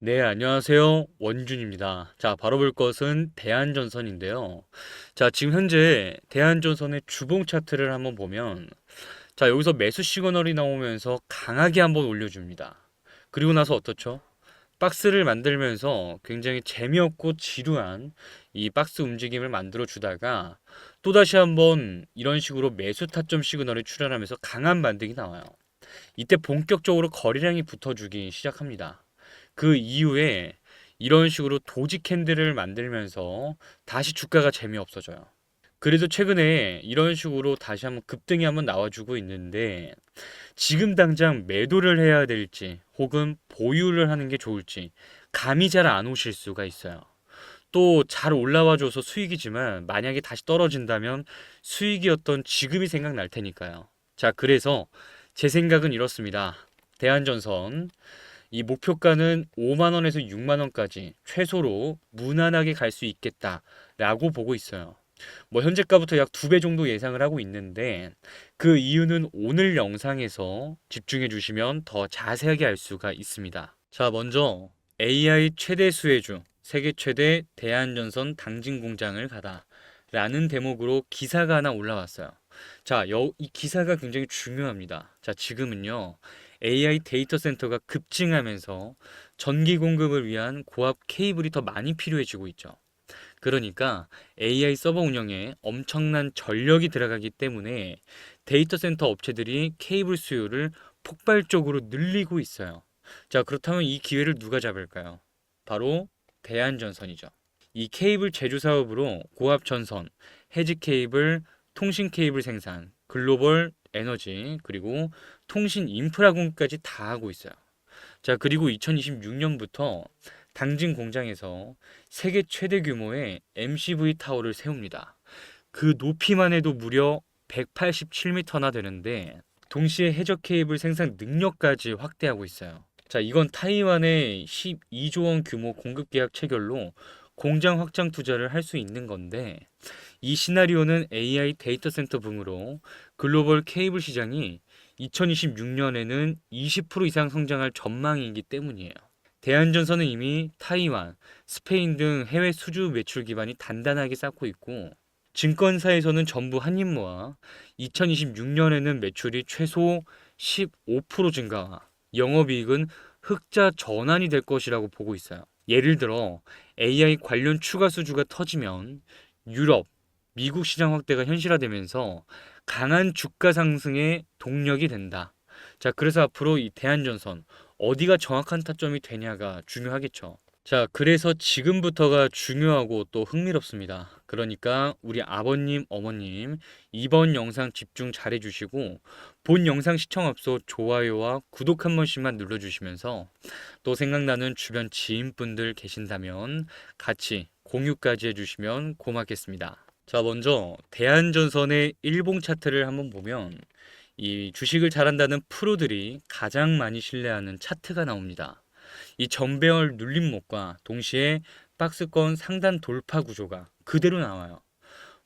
네, 안녕하세요. 원준입니다. 자, 바로 볼 것은 대한전선인데요. 자, 지금 현재 대한전선의 주봉 차트를 한번 보면, 자, 여기서 매수 시그널이 나오면서 강하게 한번 올려줍니다. 그리고 나서 어떻죠? 박스를 만들면서 굉장히 재미없고 지루한 이 박스 움직임을 만들어 주다가 또다시 한번 이런 식으로 매수 타점 시그널이 출현하면서 강한 반등이 나와요. 이때 본격적으로 거래량이 붙어주기 시작합니다. 그 이후에 이런 식으로 도지 캔들을 만들면서 다시 주가가 재미없어져요. 그래도 최근에 이런 식으로 다시 한번 급등이 한번 나와주고 있는데 지금 당장 매도를 해야 될지 혹은 보유를 하는 게 좋을지 감이 잘 안 오실 수가 있어요. 또 잘 올라와줘서 수익이지만 만약에 다시 떨어진다면 수익이었던 지금이 생각날 테니까요. 자, 그래서 제 생각은 이렇습니다. 대한전선 이 목표가는 5만 원에서 6만 원까지 최소로 무난하게 갈 수 있겠다라고 보고 있어요. 뭐 현재가부터 약 2배 정도 예상을 하고 있는데 그 이유는 오늘 영상에서 집중해 주시면 더 자세하게 알 수가 있습니다. 자, 먼저 AI 최대 수혜주, 세계 최대 대한전선 당진 공장을 가다 라는 대목으로 기사가 하나 올라왔어요. 자, 이 기사가 굉장히 중요합니다. 자, 지금은요, AI 데이터 센터가 급증하면서 전기 공급을 위한 고압 케이블이 더 많이 필요해지고 있죠. 그러니까 AI 서버 운영에 엄청난 전력이 들어가기 때문에 데이터 센터 업체들이 케이블 수요를 폭발적으로 늘리고 있어요. 자, 그렇다면 이 기회를 누가 잡을까요? 바로 대한전선이죠. 이 케이블 제조 사업으로 고압 전선, 해지 케이블, 통신 케이블 생산, 글로벌 에너지, 그리고 통신 인프라 공급까지 다 하고 있어요. 자, 그리고 2026년부터 당진 공장에서 세계 최대 규모의 MCV 타워를 세웁니다. 그 높이만 해도 무려 187m나 되는데 동시에 해저 케이블 생산 능력까지 확대하고 있어요. 자, 이건 타이완의 12조 원 규모 공급 계약 체결로 공장 확장 투자를 할 수 있는 건데 이 시나리오는 AI 데이터 센터 붕으로 글로벌 케이블 시장이 2026년에는 20% 이상 성장할 전망이기 때문이에요. 대한전선은 이미 타이완, 스페인 등 해외 수주 매출 기반이 단단하게 쌓고 있고 증권사에서는 전부 한입 모아 2026년에는 매출이 최소 15% 증가와 영업이익은 흑자 전환이 될 것이라고 보고 있어요. 예를 들어 AI 관련 추가 수주가 터지면 유럽, 미국 시장 확대가 현실화되면서 강한 주가 상승의 동력이 된다. 자, 그래서 앞으로 이 대한전선 어디가 정확한 타점이 되냐가 중요하겠죠. 자, 그래서 지금부터가 중요하고 또 흥미롭습니다. 그러니까 우리 아버님, 어머님, 이번 영상 집중 잘 해주시고, 본 영상 시청 앞서 좋아요와 구독 한 번씩만 눌러주시면서 또 생각나는 주변 지인분들 계신다면 같이 공유까지 해주시면 고맙겠습니다. 자, 먼저 대한전선의 일봉 차트를 한번 보면 이 주식을 잘한다는 프로들이 가장 많이 신뢰하는 차트가 나옵니다. 이 전배열 눌림목과 동시에 박스권 상단 돌파 구조가 그대로 나와요.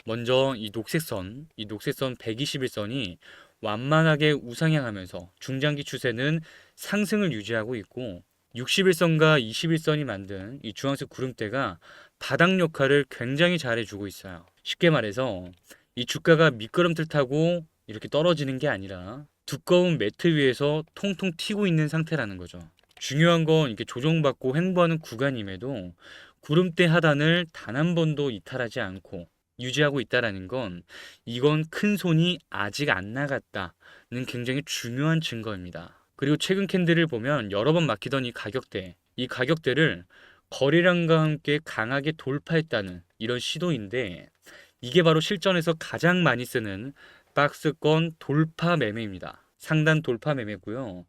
먼저 이 녹색선 121선이 완만하게 우상향하면서 중장기 추세는 상승을 유지하고 있고 61선과 21선이 만든 이 주황색 구름대가 바닥 역할을 굉장히 잘해주고 있어요. 쉽게 말해서 이 주가가 미끄럼틀 타고 이렇게 떨어지는 게 아니라 두꺼운 매트 위에서 통통 튀고 있는 상태라는 거죠. 중요한 건 이렇게 조정받고 횡보하는 구간임에도 구름대 하단을 단 한 번도 이탈하지 않고 유지하고 있다라는 건 이건 큰 손이 아직 안 나갔다는 굉장히 중요한 증거입니다. 그리고 최근 캔들을 보면 여러 번 막히던 이 가격대를 거래량과 함께 강하게 돌파했다는 이런 시도인데 이게 바로 실전에서 가장 많이 쓰는 박스권 돌파 매매입니다. 상단 돌파 매매고요.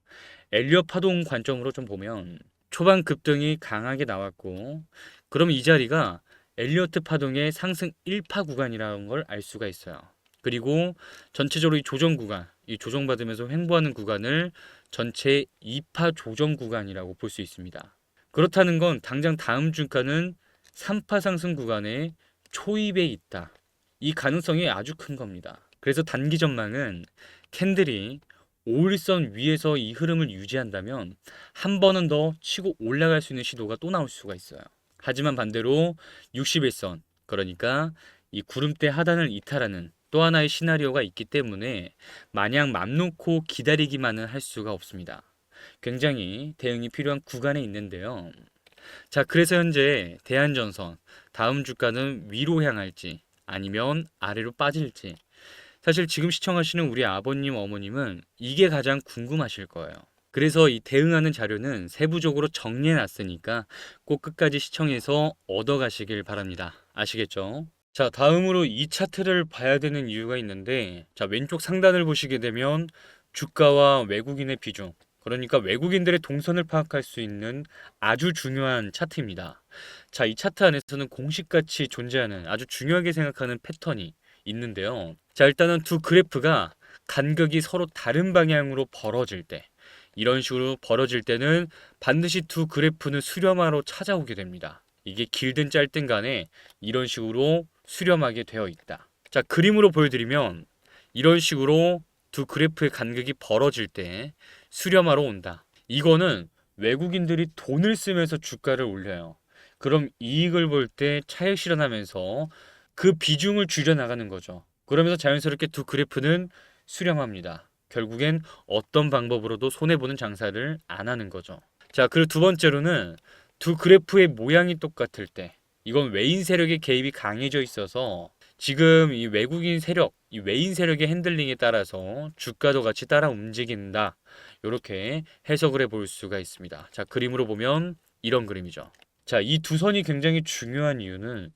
엘리엇 파동 관점으로 좀 보면 초반 급등이 강하게 나왔고 그럼 이 자리가 엘리어트 파동의 상승 1파 구간이라는 걸 알 수가 있어요. 그리고 전체적으로 이 조정 구간, 이 조정받으면서 횡보하는 구간을 전체 2파 조정 구간이라고 볼 수 있습니다. 그렇다는 건 당장 다음 주가는 3파 상승 구간에 초입에 있다. 이 가능성이 아주 큰 겁니다. 그래서 단기 전망은 캔들이 5일선 위에서 이 흐름을 유지한다면 한 번은 더 치고 올라갈 수 있는 시도가 또 나올 수가 있어요. 하지만 반대로 60일선, 그러니까 이 구름대 하단을 이탈하는 또 하나의 시나리오가 있기 때문에 마냥 맘 놓고 기다리기만은 할 수가 없습니다. 굉장히 대응이 필요한 구간에 있는데요. 자, 그래서 현재 대한전선 다음 주가는 위로 향할지 아니면 아래로 빠질지, 사실 지금 시청하시는 우리 아버님, 어머님은 이게 가장 궁금하실 거예요. 그래서 이 대응하는 자료는 세부적으로 정리해 놨으니까 꼭 끝까지 시청해서 얻어가시길 바랍니다. 아시겠죠? 자, 다음으로 이 차트를 봐야 되는 이유가 있는데, 자, 왼쪽 상단을 보시게 되면 주가와 외국인의 비중, 그러니까 외국인들의 동선을 파악할 수 있는 아주 중요한 차트입니다. 자, 이 차트 안에서는 공식같이 존재하는 아주 중요하게 생각하는 패턴이 있는데요. 자, 일단은 두 그래프가 간격이 서로 다른 방향으로 벌어질 때, 이런 식으로 벌어질 때는 반드시 두 그래프는 수렴화로 찾아오게 됩니다. 이게 길든 짧든 간에 이런 식으로 수렴하게 되어 있다. 자, 그림으로 보여드리면 이런 식으로 두 그래프의 간격이 벌어질 때 수렴하러 온다. 이거는 외국인들이 돈을 쓰면서 주가를 올려요. 그럼 이익을 볼 때 차익 실현하면서 그 비중을 줄여나가는 거죠. 그러면서 자연스럽게 두 그래프는 수렴합니다. 결국엔 어떤 방법으로도 손해보는 장사를 안 하는 거죠. 자, 그리고 두 번째로는 두 그래프의 모양이 똑같을 때, 이건 외인 세력의 개입이 강해져 있어서 지금 이 외국인 세력, 이 외인 세력의 핸들링에 따라서 주가도 같이 따라 움직인다. 이렇게 해석을 해볼 수가 있습니다. 자, 그림으로 보면 이런 그림이죠. 자, 이 두 선이 굉장히 중요한 이유는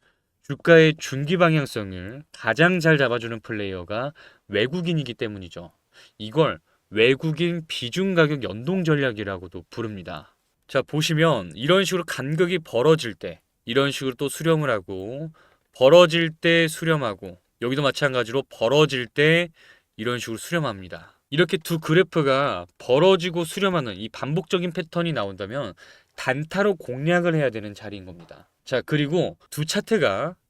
주가의 중기 방향성을 가장 잘 잡아주는 플레이어가 외국인이기 때문이죠. 이걸 외국인 비중 가격 연동 전략이라고도 부릅니다. 자, 보시면 이런 식으로 간격이 벌어질 때 이런 식으로 또 수렴을 하고, 벌어질 때 수렴하고, 여기도 마찬가지로 벌어질 때 이런 식으로 수렴합니다. 이렇게 두 그래프가 벌어지고 수렴하는 이 반복적인 패턴이 나온다면 단타로 공략을 해야 되는 자리인 겁니다. 자, 그리고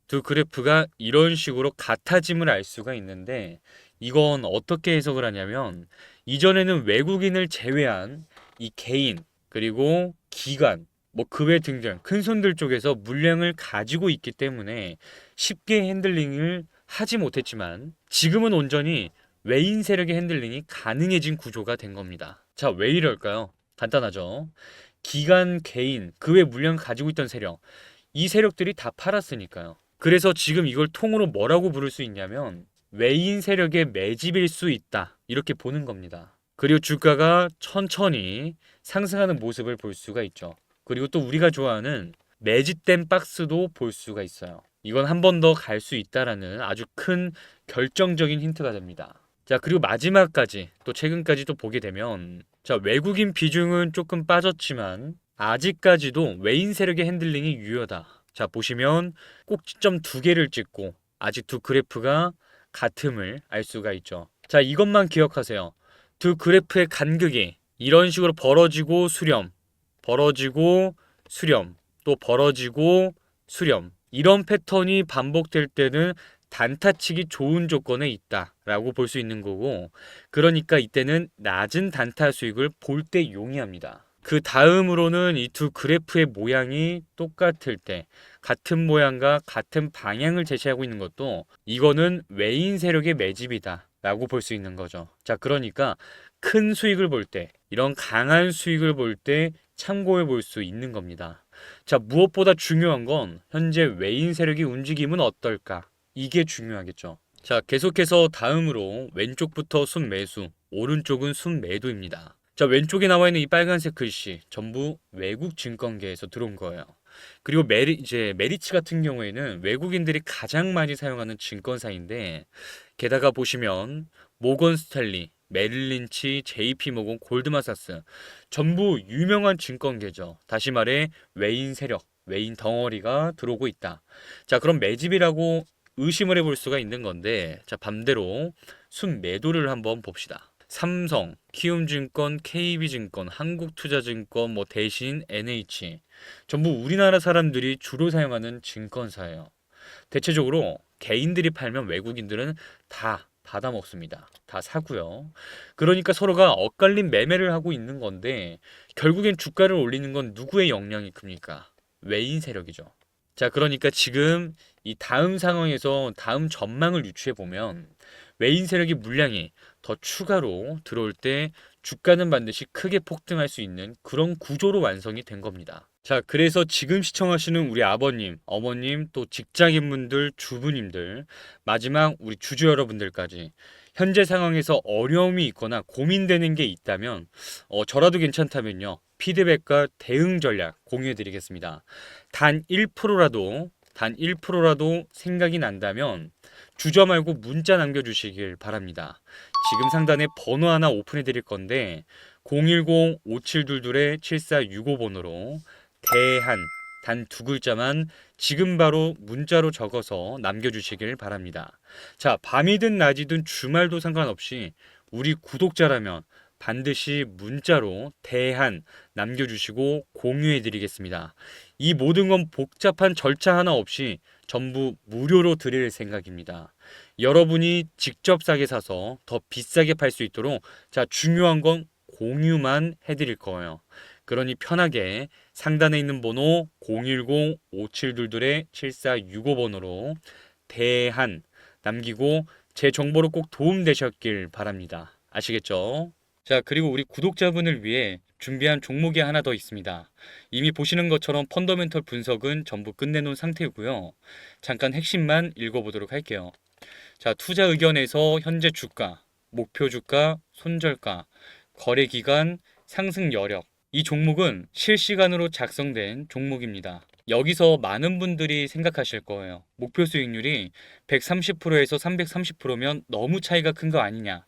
두 그래프가 이런 식으로 같아짐을 알 수가 있는데, 이건 어떻게 해석을 하냐면 이전에는 외국인을 제외한 이 개인 그리고 기관, 뭐 그 외 등등 큰 손들 쪽에서 물량을 가지고 있기 때문에 쉽게 핸들링을 하지 못했지만, 지금은 온전히 외인 세력의 핸들링이 가능해진 구조가 된 겁니다. 자, 왜 이럴까요? 간단하죠. 기관, 개인, 그 외 물량을 가지고 있던 세력, 이 세력들이 다 팔았으니까요. 그래서 지금 이걸 통으로 뭐라고 부를 수 있냐면 외인 세력의 매집일 수 있다, 이렇게 보는 겁니다. 그리고 주가가 천천히 상승하는 모습을 볼 수가 있죠. 그리고 또 우리가 좋아하는 매집된 박스도 볼 수가 있어요. 이건 한 번 더 갈 수 있다라는 아주 큰 결정적인 힌트가 됩니다. 자, 그리고 마지막까지 또 최근까지 또 보게 되면, 자, 외국인 비중은 조금 빠졌지만 아직까지도 외인 세력의 핸들링이 유효하다. 자, 보시면 꼭지점 두 개를 찍고 아직 두 그래프가 같음을 알 수가 있죠. 자, 이것만 기억하세요. 두 그래프의 간격이 이런 식으로 벌어지고 수렴, 벌어지고 수렴, 또 벌어지고 수렴, 이런 패턴이 반복될 때는 단타치기 좋은 조건에 있다라고 볼 수 있는 거고, 그러니까 이때는 낮은 단타 수익을 볼 때 용이합니다. 그 다음으로는 이 두 그래프의 모양이 똑같을 때, 같은 모양과 같은 방향을 제시하고 있는 것도 이거는 외인 세력의 매집이다 라고 볼 수 있는 거죠. 자, 그러니까 큰 수익을 볼 때, 이런 강한 수익을 볼 때 참고해 볼 수 있는 겁니다. 자, 무엇보다 중요한 건 현재 외인 세력의 움직임은 어떨까? 이게 중요하겠죠. 자, 계속해서 다음으로 왼쪽부터 순매수, 오른쪽은 순매도입니다. 자, 왼쪽에 나와 있는 이 빨간색 글씨 전부 외국 증권계에서 들어온 거예요. 그리고 메리츠 같은 경우에는 외국인들이 가장 많이 사용하는 증권사인데, 게다가 보시면 모건 스탠리, 메릴린치, JP 모건, 골드만삭스 전부 유명한 증권계죠. 다시 말해 외인 세력, 외인 덩어리가 들어오고 있다. 자, 그럼 매집이라고 의심을 해볼 수가 있는 건데, 자, 반대로 순매도를 한번 봅시다. 삼성, 키움증권, KB증권, 한국투자증권, 뭐 대신, NH 전부 우리나라 사람들이 주로 사용하는 증권사예요. 대체적으로 개인들이 팔면 외국인들은 다 받아 먹습니다. 다 사고요. 그러니까 서로가 엇갈린 매매를 하고 있는 건데 결국엔 주가를 올리는 건 누구의 역량이 큽니까? 외인 세력이죠. 자, 그러니까 지금 이 다음 상황에서 다음 전망을 유추해 보면 외인 세력의 물량이 더 추가로 들어올 때 주가는 반드시 크게 폭등할 수 있는 그런 구조로 완성이 된 겁니다. 자, 그래서 지금 시청하시는 우리 아버님, 어머님, 또 직장인분들, 주부님들, 마지막 우리 주주 여러분들까지 현재 상황에서 어려움이 있거나 고민되는 게 있다면 저라도 괜찮다면요. 피드백과 대응 전략 공유해 드리겠습니다. 단 1%라도 생각이 난다면 주저 말고 문자 남겨주시길 바랍니다. 지금 상단에 번호 하나 오픈해 드릴 건데 010-5722-7465번으로 대한 단 두 글자만 지금 바로 문자로 적어서 남겨주시길 바랍니다. 자, 밤이든 낮이든 주말도 상관없이 우리 구독자라면 반드시 문자로 대한 남겨주시고 공유해 드리겠습니다. 이 모든 건 복잡한 절차 하나 없이 전부 무료로 드릴 생각입니다. 여러분이 직접 싸게 사서 더 비싸게 팔 수 있도록 자, 중요한 건 공유만 해드릴 거예요. 그러니 편하게 상단에 있는 번호 010-5722-7465번으로 대한 남기고 제 정보로 꼭 도움되셨길 바랍니다. 아시겠죠? 자, 그리고 우리 구독자분을 위해 준비한 종목이 하나 더 있습니다. 이미 보시는 것처럼 펀더멘털 분석은 전부 끝내놓은 상태이고요. 잠깐 핵심만 읽어보도록 할게요. 자, 투자 의견에서 현재 주가, 목표 주가, 손절가, 거래 기간, 상승 여력. 이 종목은 실시간으로 작성된 종목입니다. 여기서 많은 분들이 생각하실 거예요. 목표 수익률이 130%에서 330%면 너무 차이가 큰 거 아니냐.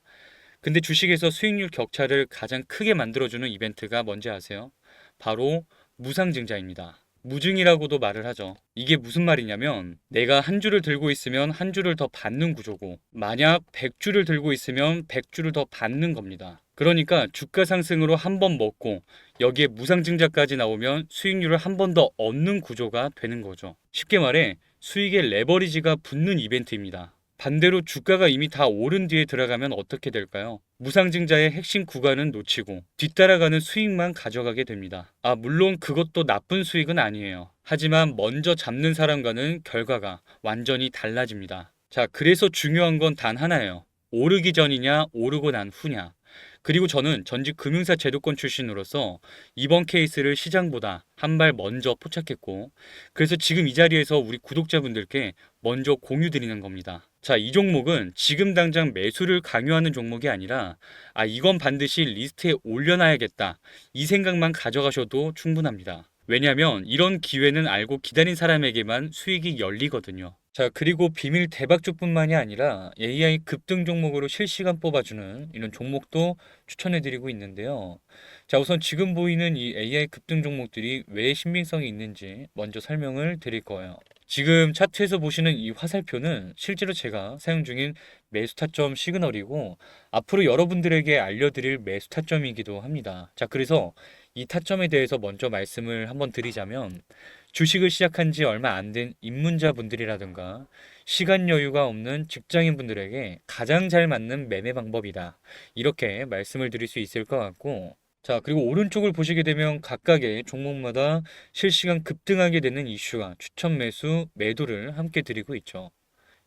근데 주식에서 수익률 격차를 가장 크게 만들어주는 이벤트가 뭔지 아세요? 바로 무상증자입니다. 무증이라고도 말을 하죠. 이게 무슨 말이냐면 내가 한 주를 들고 있으면 한 주를 더 받는 구조고 만약 100주를 들고 있으면 100주를 더 받는 겁니다. 그러니까 주가 상승으로 한 번 먹고 여기에 무상증자까지 나오면 수익률을 한 번 더 얻는 구조가 되는 거죠. 쉽게 말해 수익의 레버리지가 붙는 이벤트입니다. 반대로 주가가 이미 다 오른 뒤에 들어가면 어떻게 될까요? 무상증자의 핵심 구간은 놓치고 뒤따라가는 수익만 가져가게 됩니다. 물론 그것도 나쁜 수익은 아니에요. 하지만 먼저 잡는 사람과는 결과가 완전히 달라집니다. 자, 그래서 중요한 건 단 하나예요. 오르기 전이냐, 오르고 난 후냐. 그리고 저는 전직 금융사 제도권 출신으로서 이번 케이스를 시장보다 한 발 먼저 포착했고, 그래서 지금 이 자리에서 우리 구독자분들께 먼저 공유 드리는 겁니다. 자, 이 종목은 지금 당장 매수를 강요하는 종목이 아니라 이건 반드시 리스트에 올려놔야겠다. 이 생각만 가져가셔도 충분합니다. 왜냐하면 이런 기회는 알고 기다린 사람에게만 수익이 열리거든요. 자, 그리고 비밀 대박주뿐만이 아니라 AI 급등 종목으로 실시간 뽑아주는 이런 종목도 추천해드리고 있는데요. 자, 우선 지금 보이는 이 AI 급등 종목들이 왜 신빙성이 있는지 먼저 설명을 드릴 거예요. 지금 차트에서 보시는 이 화살표는 실제로 제가 사용 중인 매수 타점 시그널이고 앞으로 여러분들에게 알려드릴 매수 타점이기도 합니다. 자, 그래서 이 타점에 대해서 먼저 말씀을 한번 드리자면 주식을 시작한 지 얼마 안 된 입문자분들이라든가 시간 여유가 없는 직장인분들에게 가장 잘 맞는 매매 방법이다. 이렇게 말씀을 드릴 수 있을 것 같고 자, 그리고 오른쪽을 보시게 되면 각각의 종목마다 실시간 급등하게 되는 이슈와 추천 매수, 매도를 함께 드리고 있죠.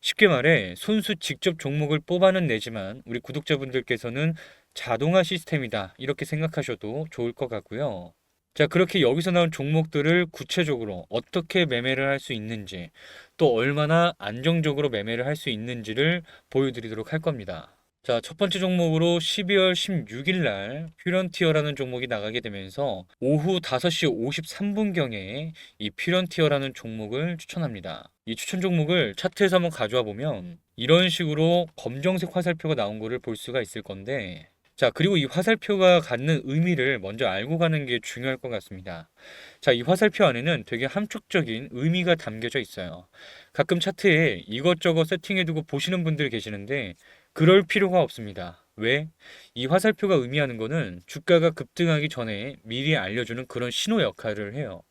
쉽게 말해 손수 직접 종목을 뽑아는 내지만 우리 구독자분들께서는 자동화 시스템이다 이렇게 생각하셔도 좋을 것 같고요. 자, 그렇게 여기서 나온 종목들을 구체적으로 어떻게 매매를 할 수 있는지 또 얼마나 안정적으로 매매를 할 수 있는지를 보여드리도록 할 겁니다. 자, 첫 번째 종목으로 12월 16일 날 퓨런티어라는 종목이 나가게 되면서 오후 5시 53분경에 이 퓨런티어라는 종목을 추천합니다. 이 추천 종목을 차트에서 한번 가져와 보면 이런 식으로 검정색 화살표가 나온 거를 볼 수가 있을 건데 자, 그리고 이 화살표가 갖는 의미를 먼저 알고 가는 게 중요할 것 같습니다. 자, 이 화살표 안에는 되게 함축적인 의미가 담겨져 있어요. 가끔 차트에 이것저것 세팅해두고 보시는 분들 계시는데 그럴 필요가 없습니다. 왜? 이 화살표가 의미하는 거는 주가가 급등하기 전에 미리 알려주는 그런 신호 역할을 해요.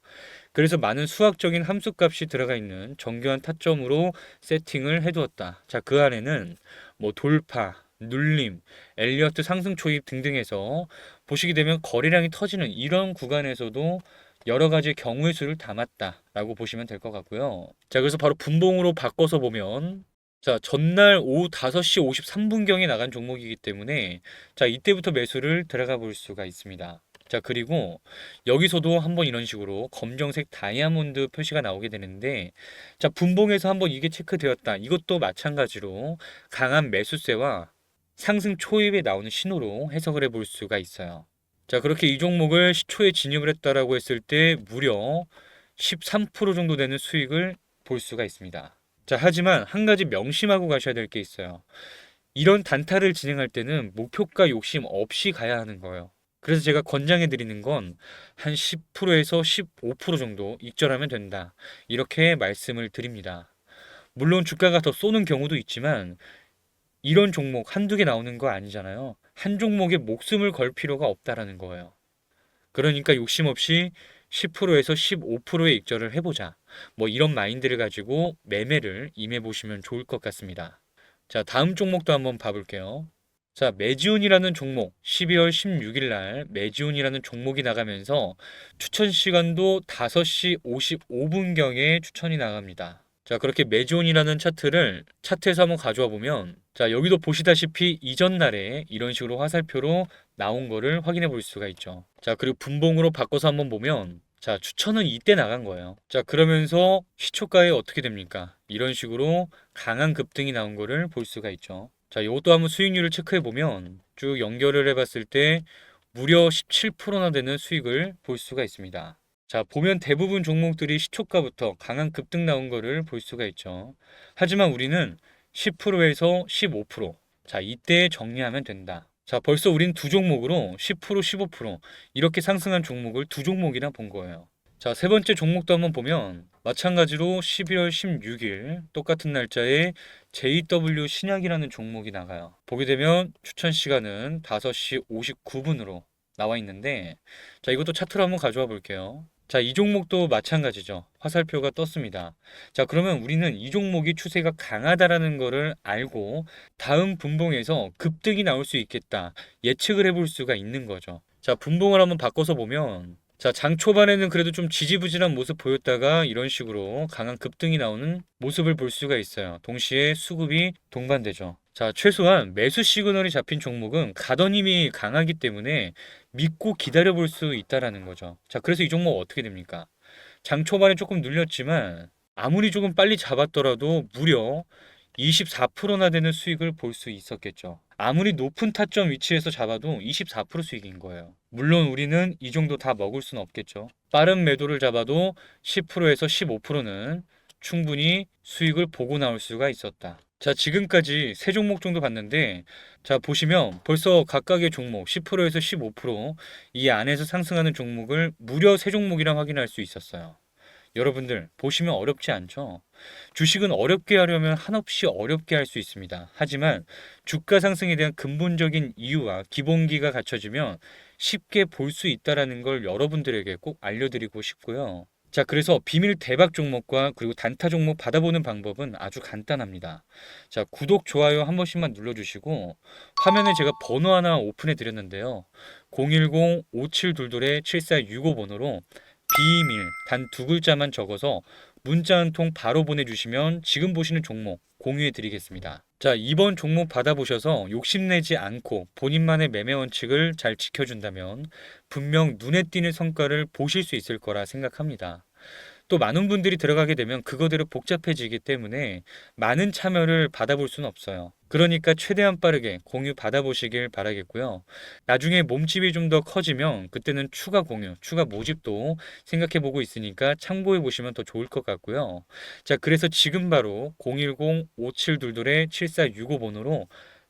그래서 많은 수학적인 함수값이 들어가 있는 정교한 타점으로 세팅을 해두었다. 자, 그 안에는 뭐 돌파, 눌림, 엘리어트 상승 초입 등등해서 보시게 되면 거래량이 터지는 이런 구간에서도 여러 가지 경우의 수를 담았다라고 보시면 될 것 같고요. 자, 그래서 바로 분봉으로 바꿔서 보면 자, 전날 오후 5시 53분경에 나간 종목이기 때문에 자, 이때부터 매수를 들어가 볼 수가 있습니다. 자, 그리고 여기서도 한번 이런 식으로 검정색 다이아몬드 표시가 나오게 되는데 자, 분봉에서 한번 이게 체크되었다. 이것도 마찬가지로 강한 매수세와 상승 초입에 나오는 신호로 해석을 해볼 수가 있어요. 자, 그렇게 이 종목을 시초에 진입을 했다라고 했을 때 무려 13% 정도 되는 수익을 볼 수가 있습니다. 자, 하지만 한 가지 명심하고 가셔야 될 게 있어요. 이런 단타를 진행할 때는 목표가 욕심 없이 가야 하는 거예요. 그래서 제가 권장해 드리는 건 한 10%에서 15% 정도 익절하면 된다. 이렇게 말씀을 드립니다. 물론 주가가 더 쏘는 경우도 있지만 이런 종목 한두 개 나오는 거 아니잖아요. 한 종목에 목숨을 걸 필요가 없다라는 거예요. 그러니까 욕심 없이 10%에서 15%의 익절을 해보자. 뭐 이런 마인드를 가지고 매매를 임해 보시면 좋을 것 같습니다. 자, 다음 종목도 한번 봐볼게요. 자, 매지온이라는 종목, 12월 16일 날 매지온이라는 종목이 나가면서 추천 시간도 5시 55분경에 추천이 나갑니다. 자, 그렇게 매지온이라는 차트에서 한번 가져와 보면 자, 여기도 보시다시피 이전 날에 이런 식으로 화살표로 나온 거를 확인해 볼 수가 있죠. 자, 그리고 분봉으로 바꿔서 한번 보면 자, 추천은 이때 나간 거예요. 자, 그러면서 시초가에 어떻게 됩니까? 이런 식으로 강한 급등이 나온 거를 볼 수가 있죠. 자, 이것도 한번 수익률을 체크해 보면 쭉 연결을 해봤을 때 무려 17%나 되는 수익을 볼 수가 있습니다. 자, 보면 대부분 종목들이 시초가부터 강한 급등 나온 거를 볼 수가 있죠. 하지만 우리는 10%에서 15%. 자, 이때 정리하면 된다. 자, 벌써 우린 두 종목으로 10%, 15% 이렇게 상승한 종목을 두 종목이나 본 거예요. 자, 세 번째 종목도 한번 보면 마찬가지로 12월 16일 똑같은 날짜에 JW 신약이라는 종목이 나가요. 보게 되면 추천 시간은 5시 59분으로 나와 있는데 자, 이것도 차트로 한번 가져와 볼게요. 자, 이 종목도 마찬가지죠. 화살표가 떴습니다. 자, 그러면 우리는 이 종목이 추세가 강하다라는 거를 알고 다음 분봉에서 급등이 나올 수 있겠다. 예측을 해볼 수가 있는 거죠. 자, 분봉을 한번 바꿔서 보면 자, 장 초반에는 그래도 좀 지지부진한 모습 보였다가 이런 식으로 강한 급등이 나오는 모습을 볼 수가 있어요. 동시에 수급이 동반되죠. 자, 최소한 매수 시그널이 잡힌 종목은 가던 힘이 강하기 때문에 믿고 기다려 볼 수 있다라는 거죠. 자, 그래서 이 종목 어떻게 됩니까? 장 초반에 조금 눌렸지만 아무리 조금 빨리 잡았더라도 무려 24%나 되는 수익을 볼 수 있었겠죠. 아무리 높은 타점 위치에서 잡아도 24% 수익인 거예요. 물론 우리는 이 정도 다 먹을 수는 없겠죠. 빠른 매도를 잡아도 10%에서 15%는 충분히 수익을 보고 나올 수가 있었다. 자, 지금까지 세 종목 정도 봤는데, 자, 보시면 벌써 각각의 종목 10%에서 15%이 안에서 상승하는 종목을 무려 세 종목이랑 확인할 수 있었어요. 여러분들 보시면 어렵지 않죠? 주식은 어렵게 하려면 한없이 어렵게 할 수 있습니다. 하지만 주가 상승에 대한 근본적인 이유와 기본기가 갖춰지면 쉽게 볼 수 있다라는 걸 여러분들에게 꼭 알려드리고 싶고요. 자, 그래서 비밀 대박 종목과 그리고 단타 종목 받아보는 방법은 아주 간단합니다. 자, 구독, 좋아요 한 번씩만 눌러주시고 화면에 제가 번호 하나 오픈해 드렸는데요. 010-5722-7465 번호로 비밀 단 두 글자만 적어서 문자 한 통 바로 보내주시면 지금 보시는 종목 공유해 드리겠습니다. 자, 이번 종목 받아보셔서 욕심내지 않고 본인만의 매매 원칙을 잘 지켜준다면 분명 눈에 띄는 성과를 보실 수 있을 거라 생각합니다. 또 많은 분들이 들어가게 되면 그거대로 복잡해지기 때문에 많은 참여를 받아볼 수는 없어요. 그러니까 최대한 빠르게 공유 받아보시길 바라겠고요. 나중에 몸집이 좀 더 커지면 그때는 추가 공유, 추가 모집도 생각해 보고 있으니까 참고해 보시면 더 좋을 것 같고요. 자, 그래서 지금 바로 010-5722-7465 번호로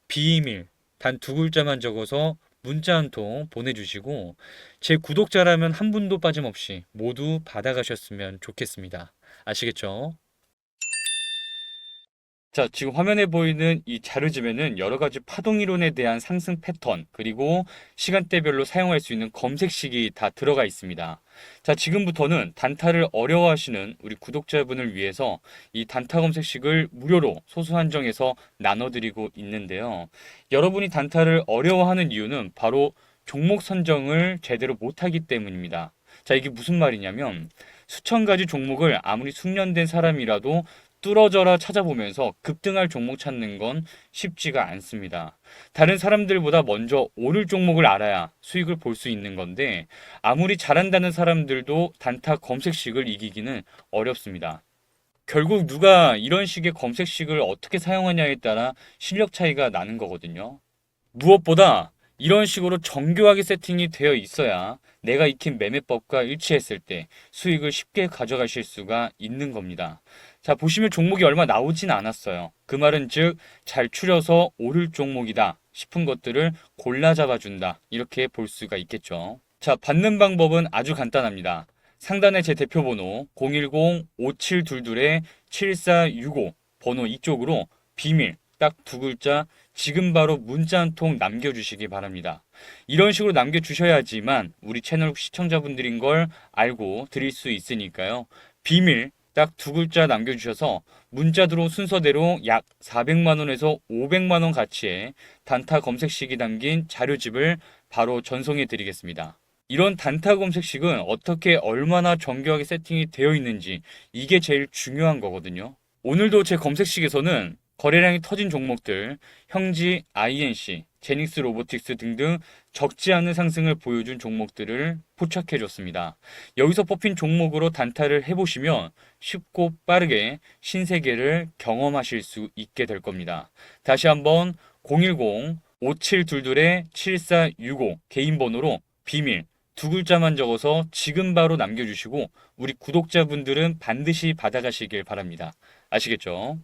비밀 단 두 글자만 적어서 문자 한 통 보내주시고 제 구독자라면 한 분도 빠짐없이 모두 받아가셨으면 좋겠습니다. 아시겠죠? 자, 지금 화면에 보이는 이 자료집에는 여러 가지 파동 이론에 대한 상승 패턴, 그리고 시간대별로 사용할 수 있는 검색식이 다 들어가 있습니다. 자, 지금부터는 단타를 어려워하시는 우리 구독자분을 위해서 이 단타 검색식을 무료로 소수 한정해서 나눠드리고 있는데요. 여러분이 단타를 어려워하는 이유는 바로 종목 선정을 제대로 못하기 때문입니다. 자, 이게 무슨 말이냐면 수천 가지 종목을 아무리 숙련된 사람이라도 뚫어져라 찾아보면서 급등할 종목 찾는 건 쉽지가 않습니다. 다른 사람들보다 먼저 오를 종목을 알아야 수익을 볼 수 있는 건데 아무리 잘한다는 사람들도 단타 검색식을 이기기는 어렵습니다. 결국 누가 이런 식의 검색식을 어떻게 사용하냐에 따라 실력 차이가 나는 거거든요. 무엇보다 이런 식으로 정교하게 세팅이 되어 있어야 내가 익힌 매매법과 일치했을 때 수익을 쉽게 가져가실 수가 있는 겁니다. 자, 보시면 종목이 얼마 나오진 않았어요. 그 말은 즉, 잘 추려서 오를 종목이다 싶은 것들을 골라 잡아준다. 이렇게 볼 수가 있겠죠. 자, 받는 방법은 아주 간단합니다. 상단에 제 대표번호 010-5722-7465 번호 이쪽으로 비밀 딱 두 글자 지금 바로 문자 한 통 남겨주시기 바랍니다. 이런 식으로 남겨주셔야지만 우리 채널 시청자분들인 걸 알고 드릴 수 있으니까요. 비밀 딱 두 글자 남겨주셔서 문자 들어온 순서대로 약 400만 원에서 500만 원 가치의 단타 검색식이 담긴 자료집을 바로 전송해 드리겠습니다. 이런 단타 검색식은 어떻게 얼마나 정교하게 세팅이 되어 있는지 이게 제일 중요한 거거든요. 오늘도 제 검색식에서는 거래량이 터진 종목들, 형지, INC, 제닉스 로보틱스 등등 적지 않은 상승을 보여준 종목들을 포착해줬습니다. 여기서 뽑힌 종목으로 단타를 해보시면 쉽고 빠르게 신세계를 경험하실 수 있게 될 겁니다. 다시 한번 010-5722-7465 개인 번호로 비밀 두 글자만 적어서 지금 바로 남겨주시고 우리 구독자분들은 반드시 받아가시길 바랍니다. 아시겠죠?